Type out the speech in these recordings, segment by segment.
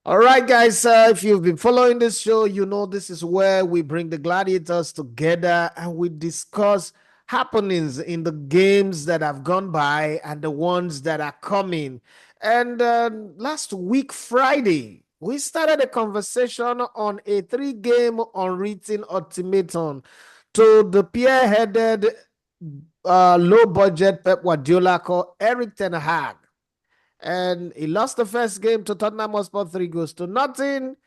All right, guys. If you've been following this show, you know this is where we bring the gladiators together and we discuss happenings in the games that have gone by and the ones that are coming. And last week, Friday, we started a conversation on a three-game unwritten ultimatum to the peer-headed, low-budget Pep Guardiola called Eric Ten Hag, and he lost the first game to Tottenham Hotspur 3 goals to nothing.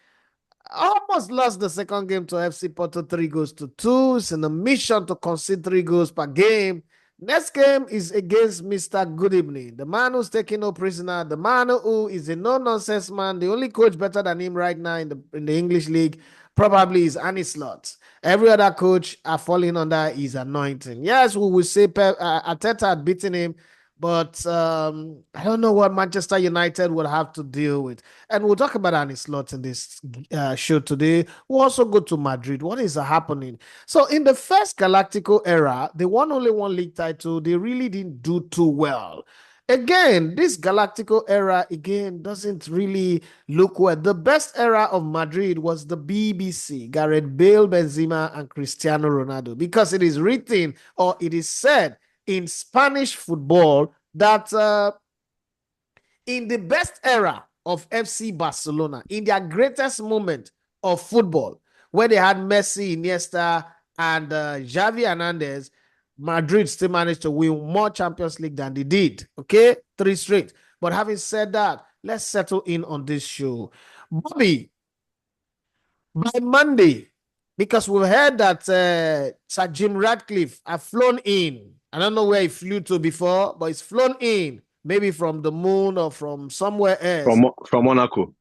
Almost lost the second game to FC Porto 3 goals to 2. It's in a mission to concede 3 goals per game. Next game is against Mr. Good Evening, the man who's taking no prisoner, the man who is a no-nonsense man. The only coach better than him right now in the English league probably is Annie Slot. Every other coach are falling under his anointing. Yes, we will say Arteta had beaten him, but I don't know what Manchester United would have to deal with. And we'll talk about Annie Slot in this show today. We'll also go to Madrid. What is happening? So, in the first Galactico era, they won only one league title. They really didn't do too well. Again, this Galactico era again doesn't really look well. The best era of Madrid was the BBC, Gareth Bale, Benzema, and Cristiano Ronaldo, because it is written or it is said in Spanish football that in the best era of FC Barcelona, in their greatest moment of football, where they had Messi, Iniesta, and Xavi Hernandez, Madrid still managed to win more Champions League than they did. Okay, 3 straight. But having said that, let's settle in on this show. Bobby, by Monday, because we've heard that Sir Jim Radcliffe have flown in. I don't know where he flew to before, but he's flown in, maybe from the moon or from somewhere else. From Monaco.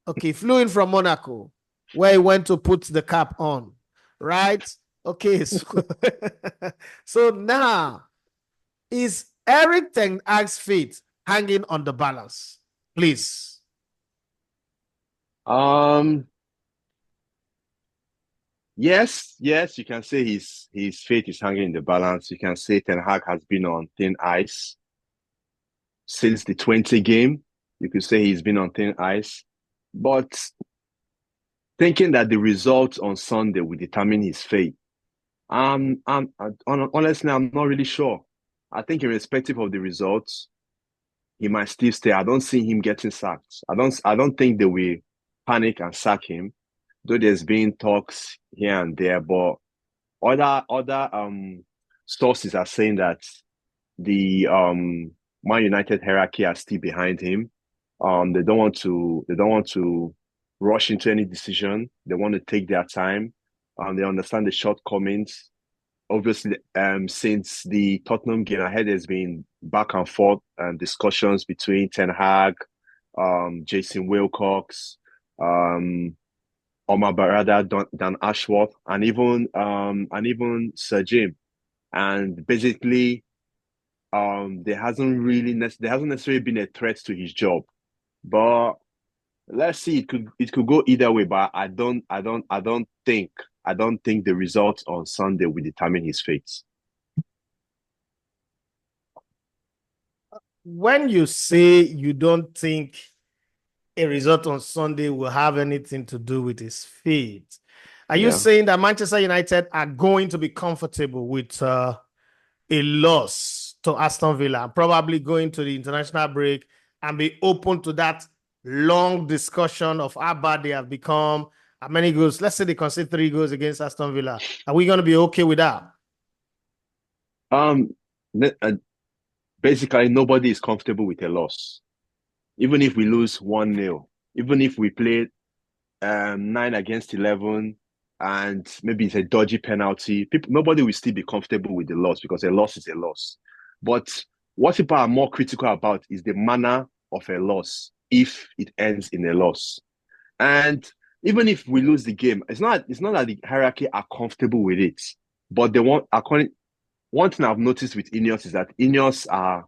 Okay, flew in from Monaco, where he went to put the cap on, right? Okay, so, so now is Eric Ten Hag's feet hanging on the balance? Please. Um, yes, you can say his fate is hanging in the balance. You can say Ten Hag has been on thin ice since the 20 game. You could say he's been on thin ice, but thinking that the results on Sunday will determine his fate. Honestly, I'm not really sure. I think irrespective of the results, he might still stay. I don't see him getting sacked. I don't think they will panic and sack him, though there's been talks here and there, but other sources are saying that the Man United hierarchy are still behind him. They don't want to rush into any decision. They want to take their time. They understand the shortcomings. Obviously, since the Tottenham game ahead, there's been back and forth and discussions between Ten Hag, Jason Wilcox, Omar Barada, Dan Ashworth, and even Sir Jim. And basically, there hasn't necessarily been a threat to his job. But let's see, it could go either way. But I don't think the results on Sunday will determine his fate. When you say you don't think a result on Sunday will have anything to do with his fate, are you Yeah. saying that Manchester United are going to be comfortable with a loss to Aston Villa, probably going to the international break and be open to that long discussion of how bad they have become, how many goals? Let's say they concede 3 goals against Aston Villa. Are we going to be okay with that? Um. Basically, nobody is comfortable with a loss. Even if we lose 1-0, even if we play 9 against 11, and maybe it's a dodgy penalty, nobody will still be comfortable with the loss because a loss is a loss. But what people are more critical about is the manner of a loss if it ends in a loss. And even if we lose the game, it's not that the hierarchy are comfortable with it, but they want according one thing I've noticed with Ineos is that Ineos are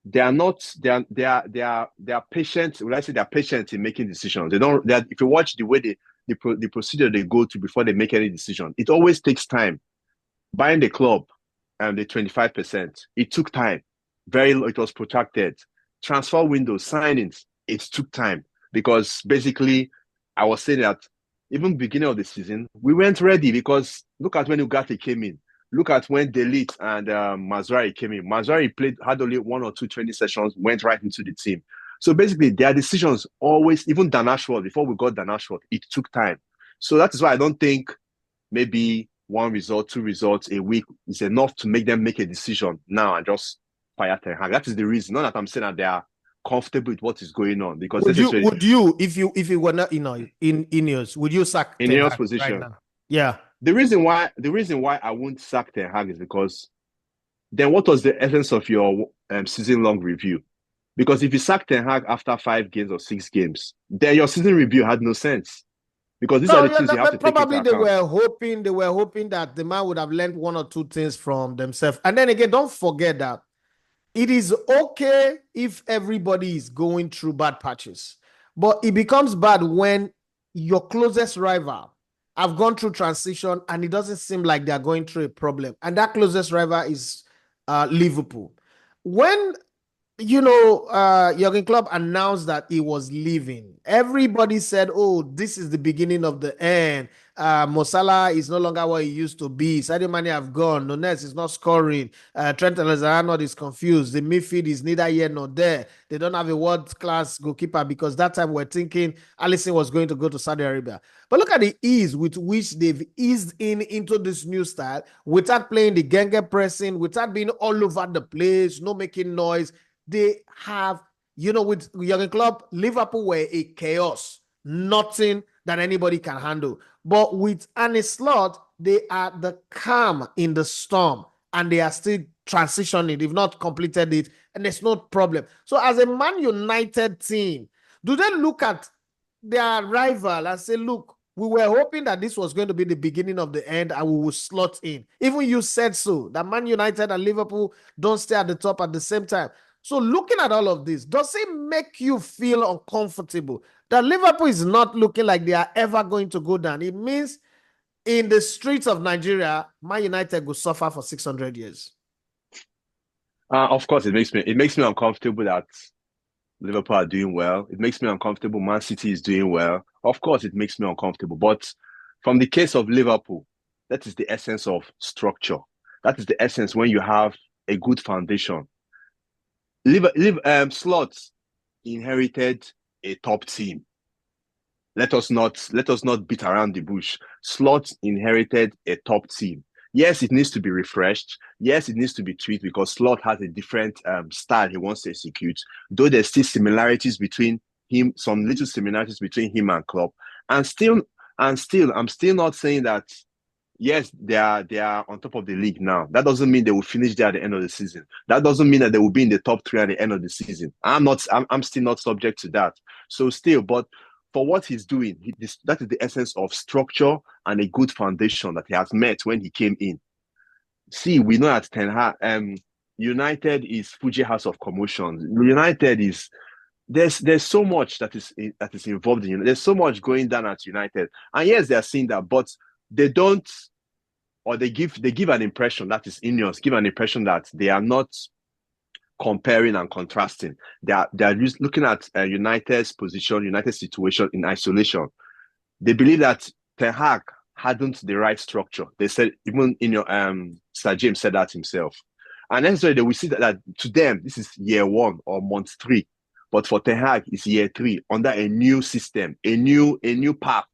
they are not they are patient. When I say they're patient in making decisions, they don't. If you watch the way the procedure they go through before they make any decision, it always takes time. Buying the club and the 25%, it took time. It was protracted. Transfer windows, signings, it took time because basically I was saying that even beginning of the season, we weren't ready because look at when Ugarte came in. Look at when Delete and Mazrari came in. Mazrari had only 1 or 2 training sessions, went right into the team. So basically, their decisions always, even Dan Ashworth, before we got Dan Ashworth, it took time. So that is why I don't think maybe 1 result, 2 results a week is enough to make them make a decision now and just fire Ten Hag. That is the reason. Not that I'm saying that they are comfortable with what is going on because would you if you were not in Ineos, would you sack in Ten your Hag right position. now? Yeah. The reason why I won't sack Ten Hag is because then what was the essence of your season long review? Because if you sack Ten Hag after 5 games or 6 games, then your season review had no sense. Because these are No, the yeah, things you have to take into probably account. they were hoping that the man would have learned 1 or 2 things from themselves. And then again, don't forget that it is okay if everybody is going through bad patches, but it becomes bad when your closest rival have gone through transition and it doesn't seem like they're going through a problem. And that closest rival is Liverpool. When Jurgen Klopp announced that he was leaving. Everybody said, "Oh, this is the beginning of the end. Mo Salah is no longer what he used to be. Sadio Mane have gone. Nunes is not scoring. Trent Alexander-Arnold is confused. The midfield is neither here nor there. They don't have a world-class goalkeeper because that time we're thinking Alisson was going to go to Saudi Arabia. But look at the ease with which they've eased into this new style without playing the Genge pressing, without being all over the place, no making noise. They have, with Jurgen Klopp, Liverpool were a chaos, nothing that anybody can handle. But with Arne Slot, they are the calm in the storm, and they are still transitioning. They've not completed it, and there's no problem. So, as a Man United team, do they look at their rival and say, "Look, we were hoping that this was going to be the beginning of the end, and we will slot in." Even you said so, that Man United and Liverpool don't stay at the top at the same time. So looking at all of this, does it make you feel uncomfortable that Liverpool is not looking like they are ever going to go down? It means in the streets of Nigeria, Man United will suffer for 600 years. Of course, it makes me uncomfortable that Liverpool are doing well. It makes me uncomfortable. Man City is doing well. Of course, it makes me uncomfortable. But from the case of Liverpool, that is the essence of structure. That is the essence when you have a good foundation. Slots inherited a top team. Let us not beat around the bush. Slot inherited a top team. Yes, it needs to be refreshed. Yes, it needs to be tweaked because Slot has a different style he wants to execute. Though there's still similarities between him, some little similarities between him and Klopp. I'm still not saying that. Yes, they are on top of the league now. That doesn't mean they will finish there at the end of the season. That doesn't mean that they will be in the top 3 at the end of the season. I'm still not subject to that. So still, but for what he's doing, that is the essence of structure and a good foundation that he has met when he came in. See, we know that United is Fuji House of Commotion. United is there's so much that is involved in. There's so much going down at United, and yes, they are seeing that, but they don't, or they give an impression that is Ineos give an impression that they are not comparing and contrasting. They are just looking at United's position, United's situation in isolation. They believe that Ten Hag hadn't the right structure. They said even in your Sir James said that himself, and necessarily they will see that to them this is year 1 or month 3, but for Ten Hag it's year 3 under a new system, a new path.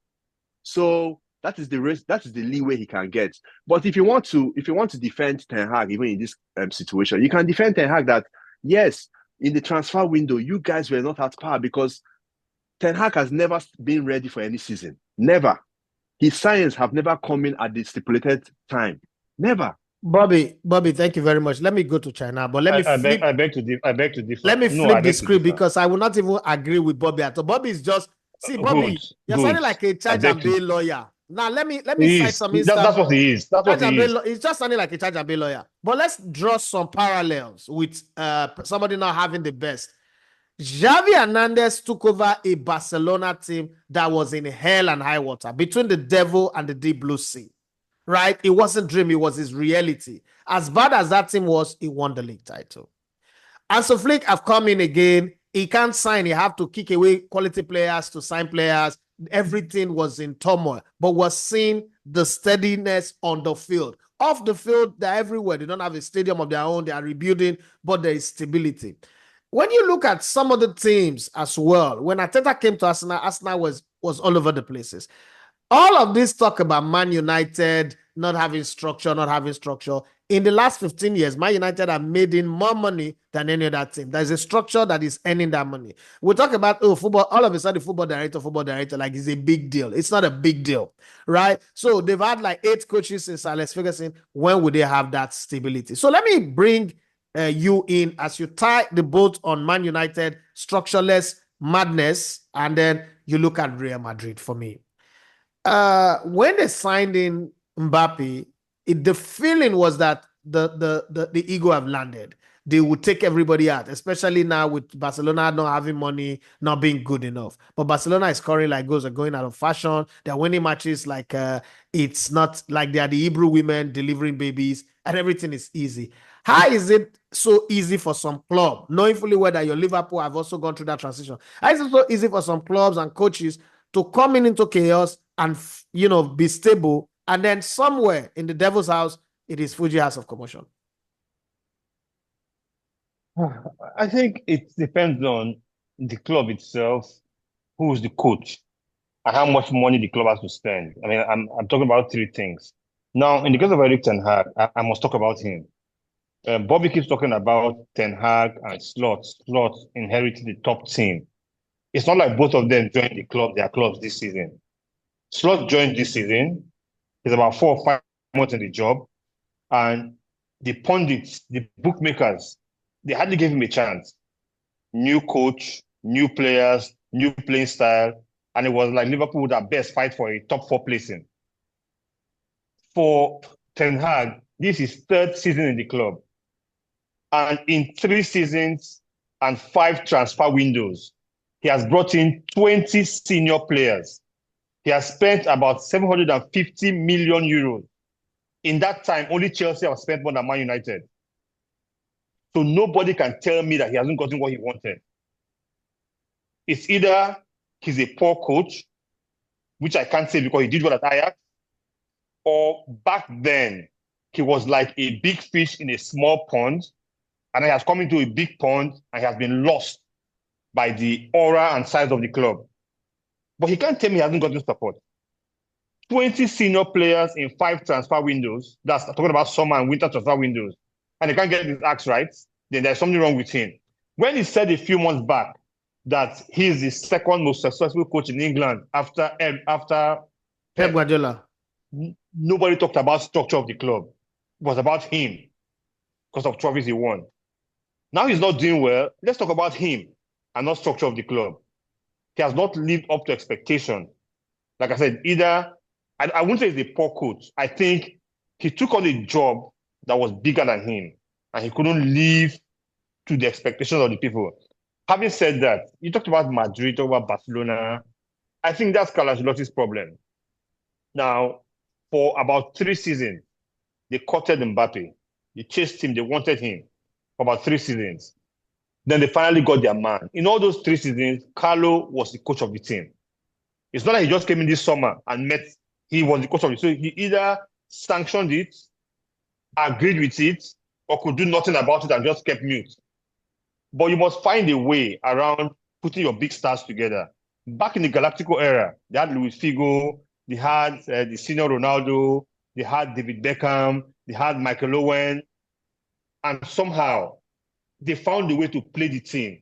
So that is the risk. That is the leeway he can get. But if you want to defend Ten Hag, even in this situation, you can defend Ten Hag that yes, in the transfer window, you guys were not at par because Ten Hag has never been ready for any season. Never. His signs have never come in at the stipulated time. Never. Bobby, thank you very much. Let me go to China, but let me flip. I beg to differ. Let me No, flip I the beg to script differ. because I will not even agree with Bobby at all. Bobby is just Good, Bobby, you're good. sounding like a I charge beg and to. bail lawyer. Now let me He cite is. some instance. That's what he is. That's what he is. It's just sounding like a charge and bail lawyer. But let's draw some parallels with somebody not having the best. Xavi Hernandez took over a Barcelona team that was in hell and high water between the devil and the deep blue sea. Right? It wasn't dream, it was his reality. As bad as that team was, he won the league title. And so Flick have come in again. He can't sign. He have to kick away quality players to sign players. Everything was in turmoil, but was seeing the steadiness on the field. Off the field, they're everywhere. They don't have a stadium of their own. They are rebuilding, but there is stability. When you look at some of the teams as well, when Arteta came to Arsenal, Arsenal was all over the places. All of this talk about Man United not having structure, not having structure. In the last 15 years, Man United have made in more money than any other team. There's a structure that is earning that money. We talk about, football, all of a sudden, football director, like it's a big deal. It's not a big deal, right? So they've had like 8 coaches since Alex Ferguson. When would they have that stability? So let me bring you in as you tie the boat on Man United, structureless madness, and then you look at Real Madrid for me. When they signed in Mbappe, the feeling was that the ego have landed. They would take everybody out, especially now with Barcelona not having money, not being good enough. But Barcelona is scoring like goals, are going out of fashion. They're winning matches like it's not like they are the Hebrew women delivering babies, and everything is easy. How is it so easy for some club, knowing fully well that your Liverpool have also gone through that transition? How is it so easy for some clubs and coaches to come into chaos and be stable, and then somewhere in the devil's house, it is Fuji House of Commotion? I think it depends on the club itself, who's the coach, and how much money the club has to spend. I mean, I'm talking about 3 things. Now, in the case of Eric Ten Hag, I must talk about him. Bobby keeps talking about Ten Hag and Slot. Slot inherited the top team. It's not like both of them joined their clubs this season. Slot joined this season. He's about 4 or 5 months in the job. And the pundits, the bookmakers, they hardly gave him a chance. New coach, new players, new playing style. And it was like Liverpool would at best fight for a top 4 placing. For Ten Hag, this is his 3rd season in the club. And in 3 seasons and 5 transfer windows, he has brought in 20 senior players. He has spent about 750 million euros. In that time, only Chelsea have spent more than Man United. So nobody can tell me that he hasn't gotten what he wanted. It's either he's a poor coach, which I can't say because he did well at Ajax, or back then, he was like a big fish in a small pond, and he has come into a big pond and he has been lost by the aura and size of the club. But he can't tell me he hasn't gotten support. 20 senior players in 5 transfer windows, that's talking about summer and winter transfer windows, and he can't get his acts right, then there's something wrong with him. When he said a few months back that he's the 2nd most successful coach in England after Pep Guardiola, nobody talked about structure of the club. It was about him because of trophies he won. Now he's not doing well. Let's talk about him and not structure of the club. He has not lived up to expectation. Like I said, I wouldn't say he's a poor coach. I think he took on a job that was bigger than him, and he couldn't live to the expectations of the people. Having said that, you talked about Madrid, talked about Barcelona. I think that's Carlo Ancelotti's problem. Now, for about 3 seasons, they courted Mbappe. They chased him. They wanted him for about 3 seasons. Then they finally got their man. In all those 3 seasons, Carlo was the coach of the team. It's not like he just came in this summer and he was the coach of it. So he either sanctioned it, agreed with it, or could do nothing about it and just kept mute. But you must find a way around putting your big stars together. Back in the Galactico era, they had Luis Figo, they had the senior Ronaldo, they had David Beckham, they had Michael Owen, and somehow they found a way to play the team.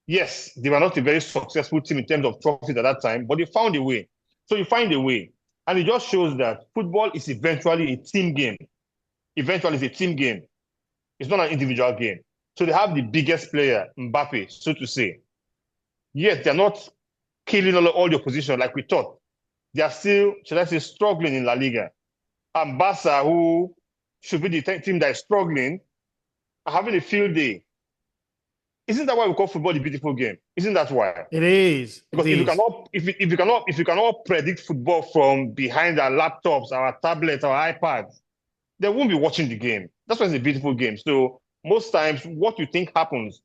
Yes, they were not a very successful team in terms of trophies at that time, but they found a way. So you find a way. And it just shows that football is eventually a team game. Eventually, it's a team game. It's not an individual game. So they have the biggest player, Mbappe, so to say. Yes, they're not killing all the opposition like we thought. They are still, should I say, struggling in La Liga. And Barca, who should be the team that is struggling, are having a field day. Isn't that why we call football the beautiful game? Isn't that why? It is. Because if you cannot predict football from behind our laptops, our tablets, our iPads, they won't be watching the game. That's why it's a beautiful game. So most times, what you think happens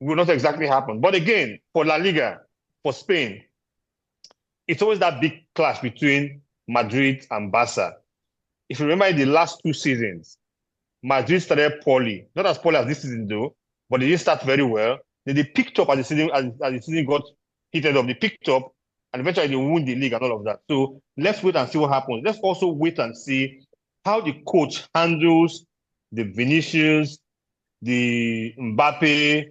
will not exactly happen. But again, for La Liga, for Spain, it's always that big clash between Madrid and Barca. If you remember in the last 2 seasons, Madrid started poorly. Not as poorly as this season, though, but they didn't start very well. Then they picked up as the season got heated up. They picked up and eventually they won the league and all of that. So let's wait and see what happens. Let's also wait and see how the coach handles the Vinicius, the Mbappe,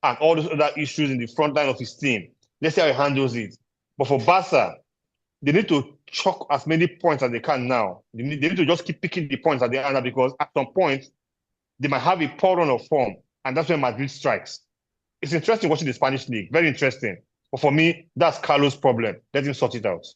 and all those other issues in the front line of his team. Let's see how he handles it. But for Barca, they need to chalk as many points as they can now. They need to just keep picking the points at the end because at some point, they might have a poor run of form, and that's when Madrid strikes. It's interesting watching the Spanish league. Very interesting. But for me, that's Carlos' problem. Let him sort it out.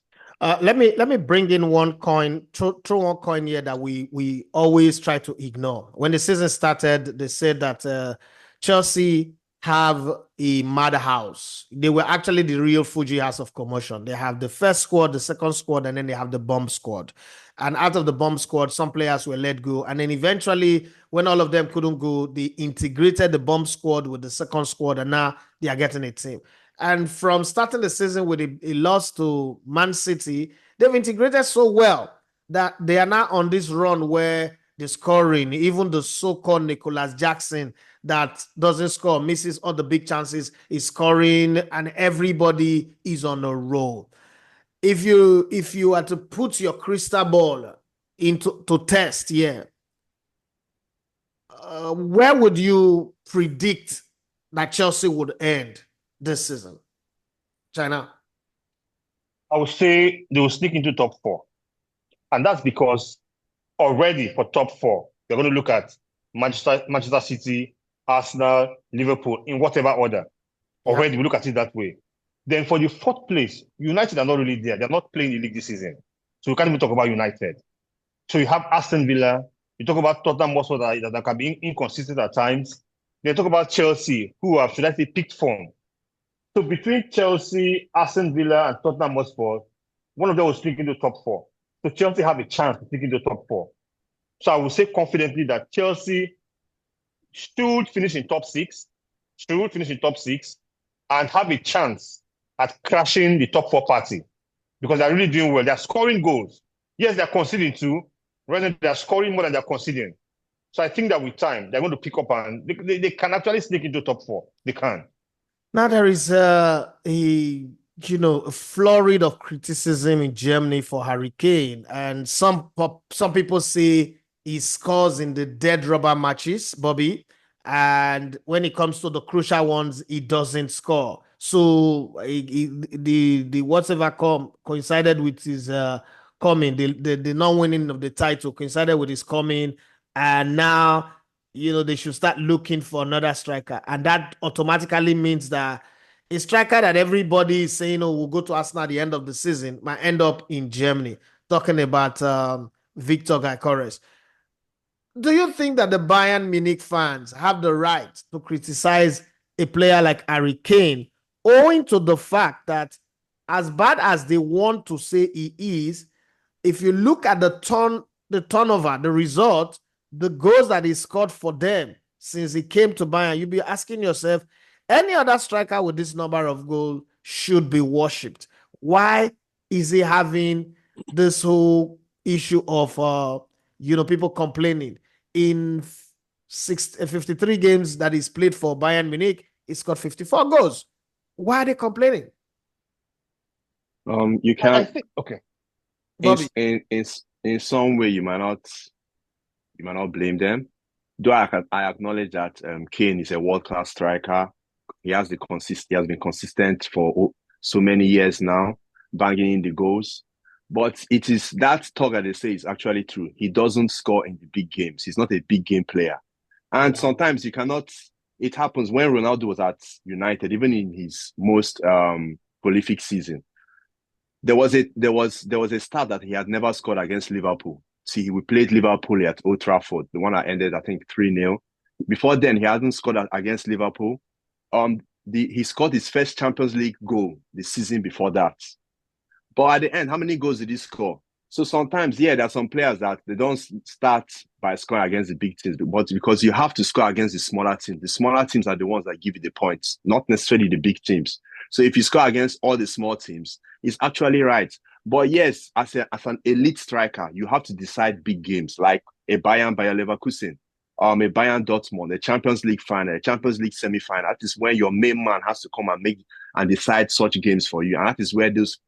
Let me bring in one coin, throw one coin here that we always try to ignore. When the season started, they said that Chelsea have a madhouse. They were actually the real Fuji house of commotion. They have the first squad, the second squad, and then they have the bomb squad. And out of the bomb squad, some players were let go. And then eventually, when all of them couldn't go, they integrated the bomb squad with the second squad, and now they are getting a team. And from starting the season with a loss to Man City, they've integrated so well that they are now on this run where the scoring, even the so-called Nicholas Jackson that doesn't score, misses all the big chances, is scoring, and everybody is on a roll. If you are to put your crystal ball into to test, where would you predict that Chelsea would end this season? China? I would say they will sneak into top four. And that's because already for top four, they're going to look at Manchester City, Arsenal, Liverpool, in whatever order. Already we look at it that way. Then for the fourth place, United are not really there. They're not playing the league this season. So we can't even talk about United. So you have Aston Villa. You talk about Tottenham also that can be inconsistent at times. Then talk about Chelsea, who have, should I say, picked form. So between Chelsea, Aston Villa, and Tottenham Hotspur, one of them will sneak into top four. So Chelsea have a chance to sneak into top four. So I will say confidently that Chelsea should finish in top six, and have a chance at crashing the top four party because they're really doing well. They're scoring goals. Yes, they're conceding too. Rather, they're scoring more than they're conceding. So I think that with time, they're going to pick up and they can actually sneak into top four. They can. Now there is a flurry of criticism in Germany for Harry Kane, and some people say he scores in the dead rubber matches, Bobby, and when it comes to the crucial ones, he doesn't score. So the whatever coincided with his coming, the non-winning of the title coincided with his coming, and now they should start looking for another striker. And that automatically means that a striker that everybody is saying, oh, will go to Arsenal at the end of the season might end up in Germany. Talking about Victor Gyökeres. Do you think that the Bayern Munich fans have the right to criticize a player like Harry Kane owing to the fact that as bad as they want to say he is, if you look at the turnover, the result, the goals that he scored for them since he came to Bayern, you'll be asking yourself, any other striker with this number of goals should be worshipped. Why is he having this whole issue of people complaining? In 53 games that he's played for Bayern Munich, he scored 54 goals. Why are they complaining? You can't. Okay. In some way, you might not blame them. Though I acknowledge that Kane is a world-class striker. He has been consistent for so many years now, banging in the goals. But it is that talk that they say is actually true. He doesn't score in the big games. He's not a big game player. And sometimes you cannot. It happens when Ronaldo was at United, even in his most prolific season. There was a start that he had never scored against Liverpool. See, we played Liverpool at Old Trafford, the one that ended, I think, 3-0. Before then, he hadn't scored against Liverpool. He scored his first Champions League goal the season before that. But at the end, how many goals did he score? So sometimes, yeah, there are some players that they don't start by scoring against the big teams, but because you have to score against the smaller teams. The smaller teams are the ones that give you the points, not necessarily the big teams. So if you score against all the small teams, it's actually right. But yes, as an elite striker, you have to decide big games like a Bayer Leverkusen, a Bayern Dortmund, a Champions League final, a Champions League semi-final. That is when your main man has to come and make and decide such games for you, and that is where those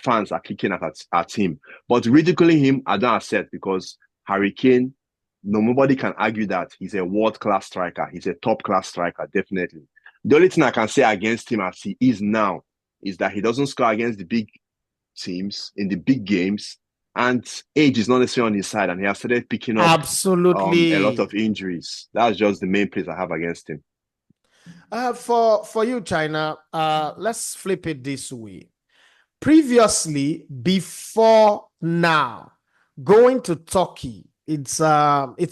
fans are kicking at him. But ridiculing him, I don't accept because Harry Kane, nobody can argue that he's a world-class striker. He's a top-class striker, definitely. The only thing I can say against him as he is now is that he doesn't score against the big teams in the big games, and age is not necessarily on his side, and he has started picking up a lot Absolutely. of injuries. That's just the main place I have against him. For you, China, let's flip it this way. Previously, before now, going to Turkey, it's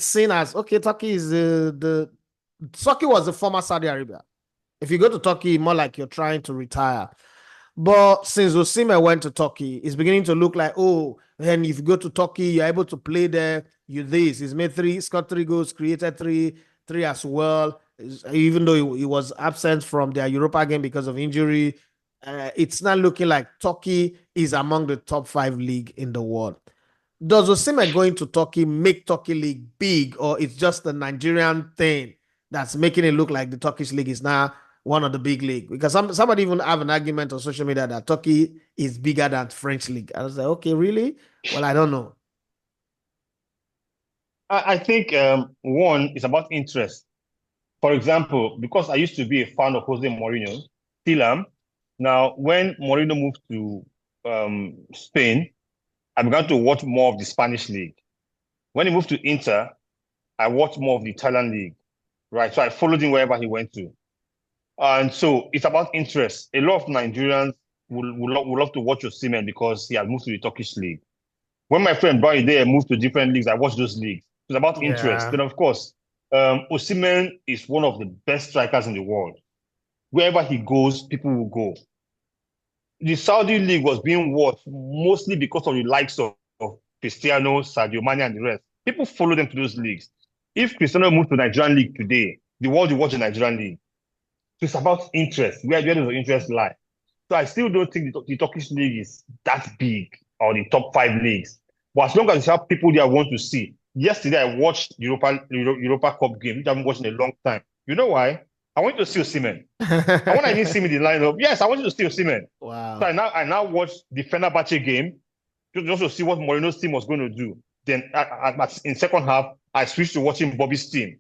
seen as okay. Turkey is the Turkey was the former Saudi Arabia. If you go to Turkey, more like you're trying to retire. But since Osimhen went to Turkey, it's beginning to look like, oh, and if you go to Turkey, you're able to play there. You this. He's made three, scored three goals, created three as well. Even though he was absent from their Europa game because of injury, it's not looking like Turkey is among the top 5 league in the world. Does Osimhen going to Turkey make Turkey league big, or it's just the Nigerian thing that's making it look like the Turkish league is now one of the big league? Because somebody even have an argument on social media that Turkey is bigger than French league. I was like, okay, really? Well, I don't know. I think one is about interest. For example, because I used to be a fan of Jose Mourinho, still am. Now, when Mourinho moved to Spain, I began to watch more of the Spanish league. When he moved to Inter, I watched more of the Italian league, right? So I followed him wherever he went to. And so it's about interest. A lot of Nigerians would love to watch Osimhen because he has moved to the Turkish league. When my friend Barry there moved to different leagues, I watched those leagues. It's about interest. Yeah. Then, of course, Osimhen is one of the best strikers in the world. Wherever he goes, people will go. The Saudi league was being watched mostly because of the likes of Cristiano, Sadio Mane, and the rest. People follow them to those leagues. If Cristiano moved to the Nigerian league today, the world will watch the Nigerian league. So it's about interest. Where does the interest lie? So I still don't think the Turkish league is that big or the top 5 leagues. But as long as you have people there want to see. Yesterday I watched Europa Cup game, which I haven't watched in a long time. You know why? I want to see Osimhen. And when I didn't see him in the lineup, yes, I wanted to see Osimhen. Wow. So I now watched the Fenerbahce game just to see what Mourinho's team was going to do. Then in second half, I switched to watching Bobby's team.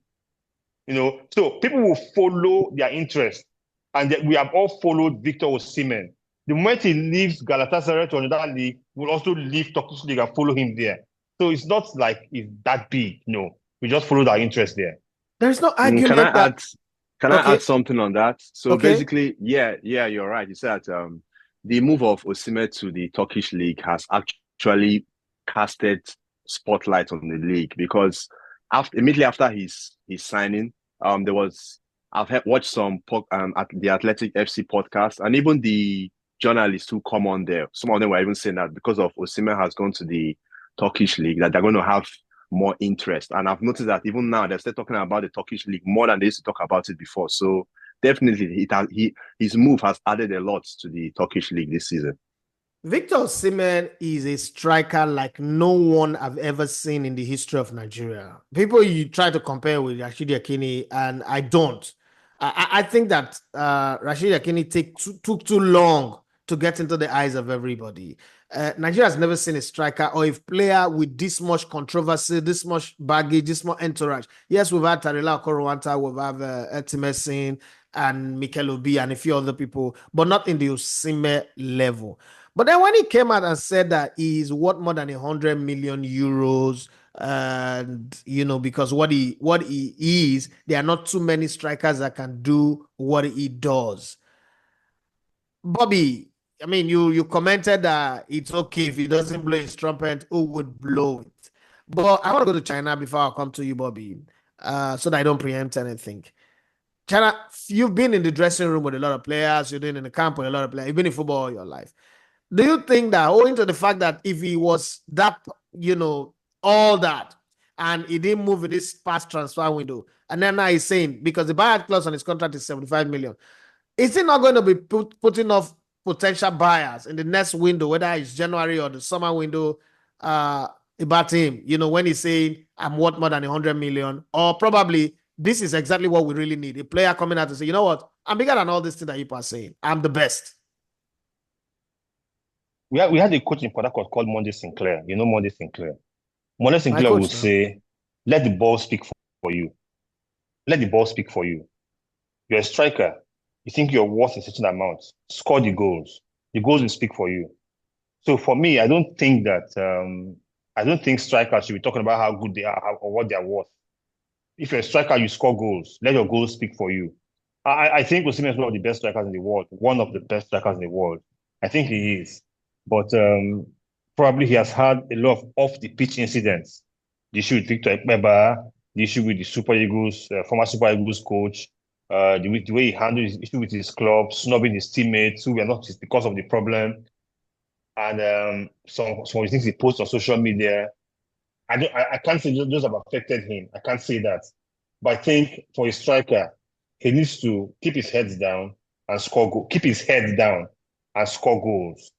So people will follow their interest, and we have all followed Victor Osimhen. The moment he leaves Galatasaray to another league, we'll also leave Turkish league and follow him there. So it's not like it's that big. No, we just followed our interest there. There's no Can I argument that. add? Can I add something on that? So Okay. basically, yeah, you're right. You said the move of Osimhen to the Turkish league has actually casted spotlight on the league because immediately after his signing, there was I've watched some at the Athletic FC podcast, and even the journalists who come on there, some of them were even saying that because of Osimhen has gone to the Turkish league, that they're going to have more interest. And I've noticed that even now they're still talking about the Turkish league more than they used to talk about it before. So definitely, his move has added a lot to the Turkish league this season. Victor Osimhen is a striker like no one I've ever seen in the history of Nigeria. People you try to compare with Rashid Yakini, and I don't. I think that Rashid Yakini took too long to get into the eyes of everybody. Nigeria has never seen a striker or a player with this much controversy, this much baggage, this much entourage. Yes, we've had Tarela Okorowanta, we've had Etimesin and Mikel Obi and a few other people, but not in the Osimhen level. But then when he came out and said that he's worth more than 100 million euros, and because what he is, there are not too many strikers that can do what he does. Bobby, I mean, you commented that it's okay if he doesn't blow his trumpet, who would blow it? But I want to go to China before I come to you, Bobby, so that I don't preempt anything. China, you've been in the dressing room with a lot of players, you've been in the camp with a lot of players, you've been in football all your life. Do you think that owing to the fact that if he was that, all that, and he didn't move in this past transfer window, and then now he's saying because the buyout clause on his contract is 75 million, is he not going to be putting off potential buyers in the next window, whether it's January or the summer window, about him, when he's saying I'm worth more than 100 million, or probably this is exactly what we really need. A player coming out to say, you know what, I'm bigger than all this thing that you are saying. I'm the best. We had a coach in Port Harcourt called Monday Sinclair. You know Monday Sinclair. Monday My Sinclair coach will now. say, let the ball speak for you. Let the ball speak for you. You're a striker. You think you're worth a certain amount. Score the goals. The goals will speak for you. So for me, I don't think strikers should be talking about how good they are or what they're worth. If you're a striker, you score goals. Let your goals speak for you. I think Osimhen is one of the best strikers in the world. One of the best strikers in the world. I think he is. But probably he has had a lot of off-the-pitch incidents. The issue with Victor Ekpeba, the issue with the Super Eagles, former Super Eagles coach, the way he handled his issue with his club, snubbing his teammates who were not just because of the problem, and some of the things he posts on social media. I can't say those have affected him. I can't say that. But I think for a striker, he needs to keep his head down and score goals. Keep his head down and score goals.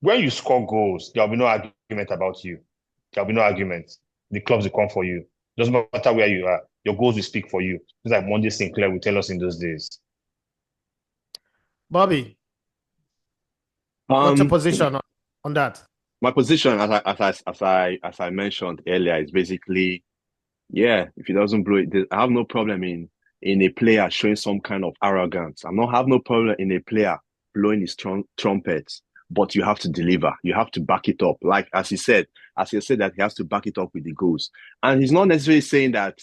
When you score goals, there'll be no argument about you. There'll be no argument. The clubs will come for you. Doesn't matter where you are. Your goals will speak for you. Just like Monday Sinclair would tell us in those days. Bobby, what's your position on that? My position, as I mentioned earlier, is basically, yeah, if he doesn't blow it, I have no problem in a player showing some kind of arrogance. Have no problem in a player blowing his trumpets, but you have to deliver. You have to back it up. Like as he said that he has to back it up with the goals. And he's not necessarily saying that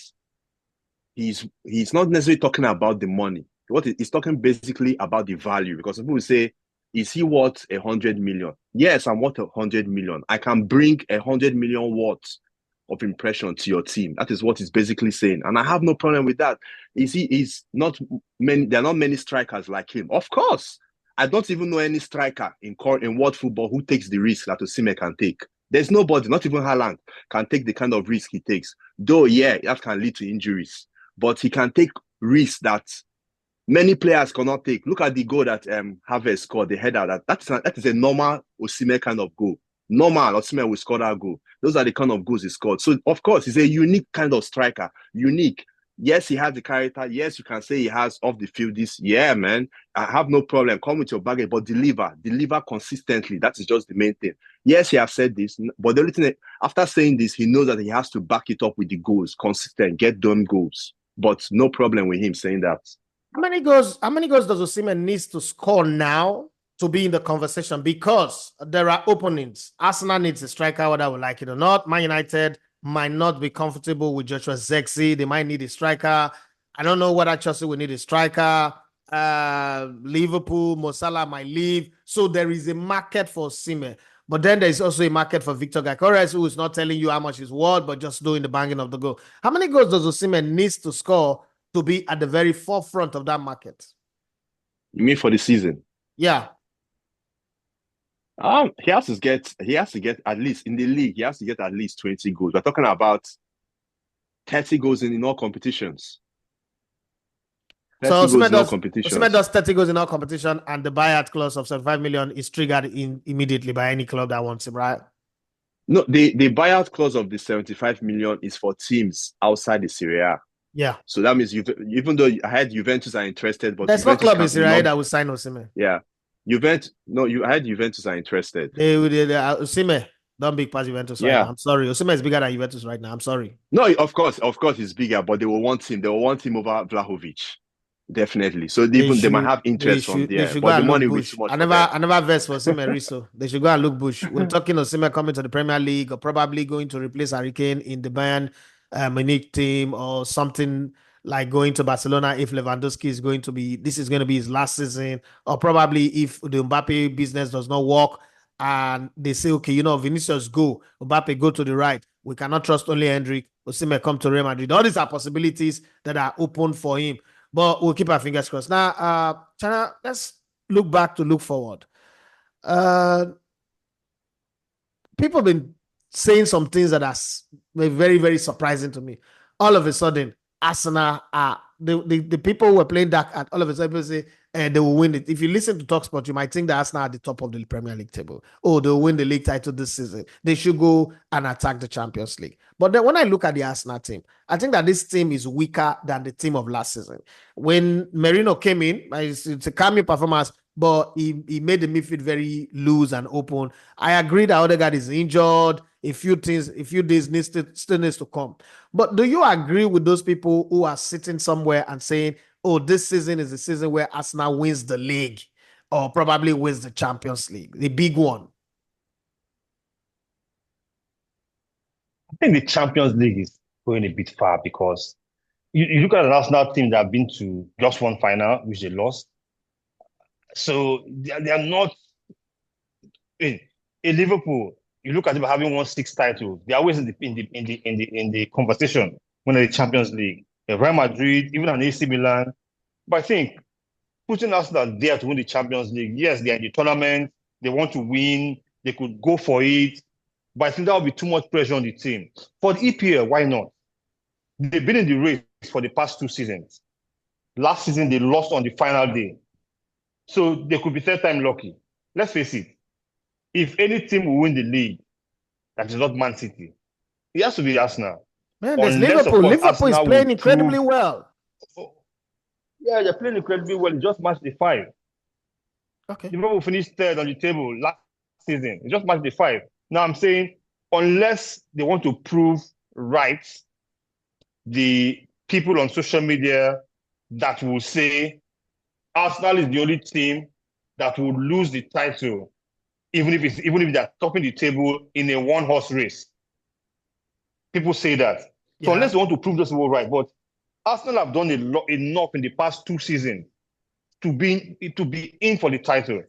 he's not necessarily talking about the money. What he's talking basically about the value, because people will say, is he worth 100 million? Yes, I'm worth 100 million. I can bring 100 million worth of impression to your team. That is what he's basically saying. And I have no problem with that. He's not many, there are not many strikers like him. Of course. I don't even know any striker in world football who takes the risk that Osimhen can take. There's nobody, not even Haaland, can take the kind of risk he takes. Though, yeah, that can lead to injuries. But he can take risks that many players cannot take. Look at the goal that Harvey scored, the header. That is a normal Osimhen kind of goal. Normal Osimhen will score that goal. Those are the kind of goals he scored. So, of course, he's a unique kind of striker. Unique. Yes, he has the character. Yes, you can say he has off the field this. Yeah, man. I have no problem. Come with your baggage, but deliver. Deliver consistently. That is just the main thing. Yes, he has said this, but the only thing, after saying this, he knows that he has to back it up with the goals, consistent, get done goals. But no problem with him saying that. How many goals does Osimhen needs to score now to be in the conversation? Because there are openings. Arsenal needs a striker, whether we like it or not. Man United might not be comfortable with Joshua Zexi. They might need a striker. I don't know whether Chelsea will need a striker. Liverpool, Mo Salah might leave. So there is a market for Osimhen. But then there's also a market for Victor Gyökeres, who is not telling you how much he's worth, but just doing the banging of the goal. How many goals does Osimhen needs to score to be at the very forefront of that market? You mean for the season? Yeah. He has to get at least in the league, he has to get at least 20 goals. We're talking about 30 goals in all competitions. So Osimhen does 30 goals in all competition, and the buyout clause of 75 million is triggered immediately by any club that wants him, right? No, the buyout clause of the 75 million is for teams outside the Serie A. Yeah. So that means even though I heard Juventus are interested, but there's Juventus no club in Serie A that will sign Osimhen. Yeah. I heard Juventus are interested. Osimhen don't big past Juventus right now. I'm sorry. Osimhen is bigger than Juventus right now. I'm sorry. No, of course he's bigger, but they will want him. They will want him over Vlahovic. Definitely. So they might have interest from there. But the money will be too much. I never versed for Osimhen Riso. They should go and look Bush. We're talking Osimhen coming to the Premier League or probably going to replace Harry Kane in the Bayern Munich team or something like going to Barcelona if Lewandowski is going to be his last season, or probably if the Mbappe business does not work and they say, okay, Vinicius go, Mbappe go to the right. We cannot trust only Hendrik. Osimhen come to Real Madrid. All these are possibilities that are open for him. But we'll keep our fingers crossed. Now, China, let's look back to look forward. people have been saying some things that are very, very surprising to me. All of a sudden, Arsenal are the people who were playing dark at all of a sudden people say they will win it. If you listen to TalkSport, you might think that Arsenal are at the top of the Premier League table. Oh, they'll win the league title this season. They should go and attack the Champions League. But then when I look at the Arsenal team, I think that this team is weaker than the team of last season. When Merino came in, it's a cameo performance, but he made the midfield very loose and open. I agree that Odegaard is injured. A few days still needs to come. But do you agree with those people who are sitting somewhere and saying, oh, this season is the season where Arsenal wins the league or probably wins the Champions League, the big one? I think the Champions League is going a bit far because you look at an Arsenal team that have been to just one final, which they lost. So they are not in Liverpool. You look at them having won 6 titles. They're always in the conversation when they're the Champions League. Real Madrid, even an AC Milan. But I think putting Arsenal there to win the Champions League, yes, they're in the tournament. They want to win. They could go for it. But I think that would be too much pressure on the team. For the EPL, why not? They've been in the race for the past 2 seasons. Last season, they lost on the final day. So they could be third time lucky. Let's face it. If any team will win the league, that is not Man City, it has to be Arsenal. Man, there's Liverpool. Liverpool is playing incredibly well. Yeah, they're playing incredibly well. It just matched the 5. Okay. Liverpool finished third on the table last season. It just matched the 5. Now I'm saying, unless they want to prove right, the people on social media that will say Arsenal is the only team that will lose the title, even if they're topping the table in a one-horse race. People say that. Yeah. So unless they want to prove this all right, but Arsenal have done enough in the past 2 seasons to be in for the title.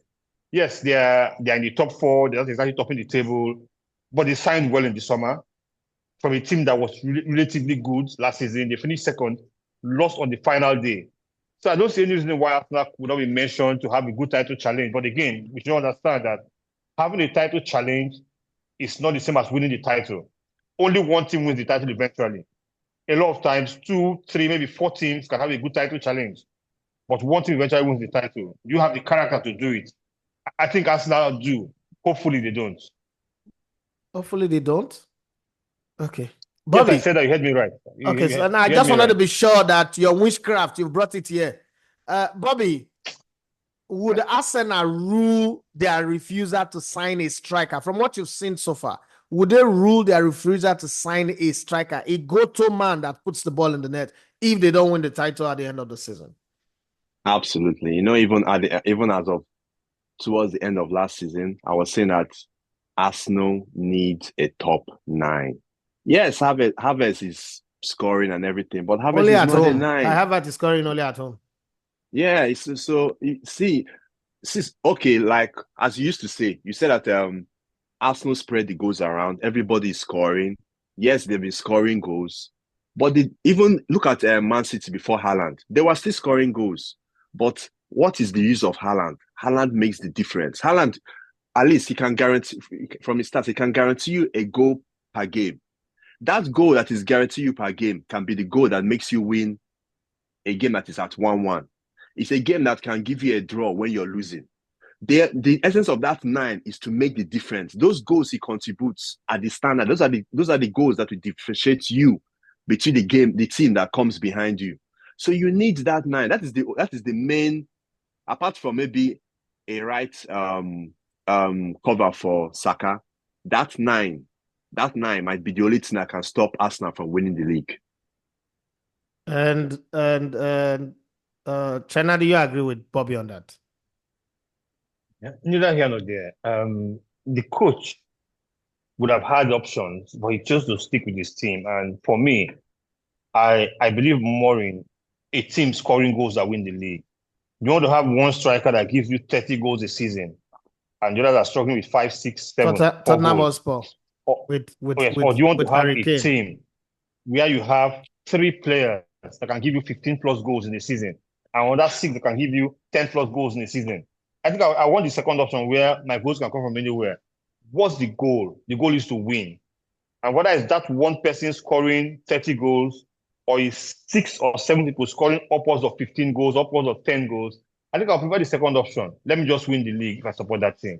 Yes, they're in the top 4. They're not exactly topping the table, but they signed well in the summer from a team that was relatively good last season. They finished second, lost on the final day. So I don't see any reason why Arsenal would not be mentioned to have a good title challenge. But again, we should understand that having a title challenge is not the same as winning the title. Only one team wins the title eventually. A lot of times, 2, 3, maybe 4 teams can have a good title challenge, but one team eventually wins the title. You have the character to do it. I think Arsenal do. Hopefully they don't. Hopefully they don't? Okay. Bobby, yes, I said that. You heard me right. Okay, so now I just wanted to be sure that your witchcraft, you brought it here. Bobby, would Arsenal rule their refusal to sign a striker? From what you've seen so far, would they rule their refusal to sign a striker, a go-to man that puts the ball in the net, if they don't win the title at the end of the season? Absolutely. You know, even as of towards the end of last season, I was saying that Arsenal needs a top 9. Yes, Havertz is scoring and everything, but Havertz is not a 9. Havertz is scoring only at home. Yeah, so see, okay, like as you used to say, you said that Arsenal spread the goals around. Everybody is scoring. Yes, they've been scoring goals, but even look at Man City before Haaland. They were still scoring goals. But what is the use of Haaland? Haaland makes the difference. Haaland, at least he can guarantee from his stats, he can guarantee you a goal per game. That goal that is guaranteed you per game can be the goal that makes you win a game that is at 1-1. It's a game that can give you a draw when you're losing. The essence of that 9 is to make the difference. Those goals he contributes are the standard. Those are the goals that will differentiate you between the team that comes behind you. So you need that 9. That is the main, apart from maybe a right cover for Saka. That 9 might be the only thing that can stop Arsenal from winning the league. And Chena, do you agree with Bobby on that? Yeah, neither here nor there. The coach would have had options, but he chose to stick with his team. And for me, I believe more in a team scoring goals that win the league. You want to have one striker that gives you 30 goals a season, and the others are struggling with 5, 6, 7. Tottenham Hotspur. Or do you want to have a team where you have 3 players that can give you 15 plus goals in a season, and another 6 that can give you 10 plus goals in a season? I think I want the second option where my goals can come from anywhere. what's the goal? The goal is to win. And whether it's that one person scoring 30 goals or is 6 or 7 people scoring upwards of 15 goals, upwards of 10 goals, I think I'll prefer the second option. Let me just win the league if I support that team.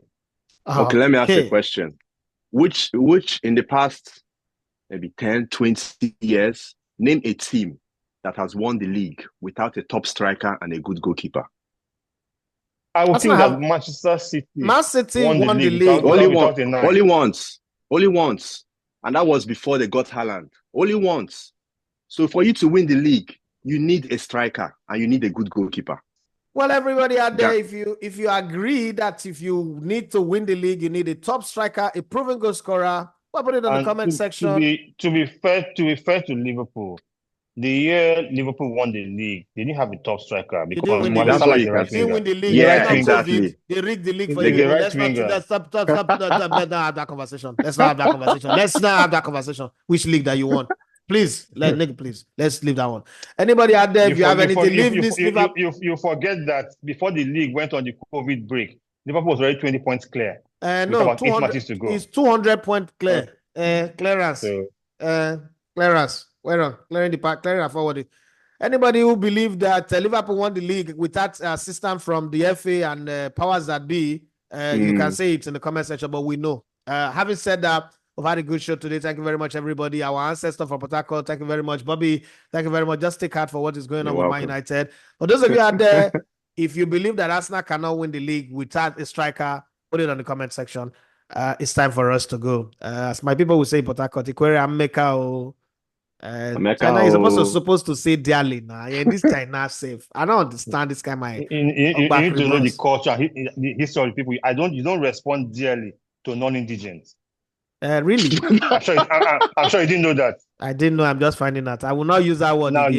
Okay, let me ask you a Okay. question. Which in the past maybe 10, 20 years, name a team that has won the league without a top striker and a good goalkeeper? I would Arsenal think that have Manchester City Man City won the won the league league. Only one, without a nine. only once. And that was before they got Haaland. Only once. So for you to win the league, you need a striker and you need a good goalkeeper. Well, everybody out there, Yeah. if you agree that if you need to win the league, you need a top striker, a proven goal scorer, well, put it in the And comment section. to be fair to Liverpool, the year Liverpool won the league, they didn't have a top striker You didn't because win the Mohamed league. That's Salah what is you a can right You say. didn't winger. win the league. He's a It's right Yeah, not winger. COVID. exactly. They rigged the league for He's you. a right Let's winger. stop that conversation. Let's not have that conversation. Let's not have that conversation. Which league that you want? Please, please, let's leave that one. Anybody out there, if you have anything, leave this Liverpool. You forget that before the league went on the COVID break, Liverpool was already 20 points clear with No, about 8 200 matches to go. is 200-point Uh, clear. Clearance. so Clearance. Where on? Clearing the park, clearing and forwarding. Anybody who believe that Liverpool won the league without assistance from the FA and powers that be, you can say it in the comment section, but we know. Having said that, we've had a good show today. Thank you very much, everybody. Our ancestor from Port Harcourt, thank you very much. Bobby, thank you very much. Just take heart for what is going You're on with Man welcome. United. For those of you out there, if you believe that Arsenal cannot win the league without a striker, put it on the comment section. It's time for us to go. As my people will say in Port Harcourt, Ikwere Ameka. America, China is supposed to say dearly now. Yeah, this China safe. I don't understand this kind of you need to know the culture, the history of people. You don't respond dearly to non-indigents. Really? I'm sure you didn't know that. I didn't know. I'm just finding out. I will not use that word Now again.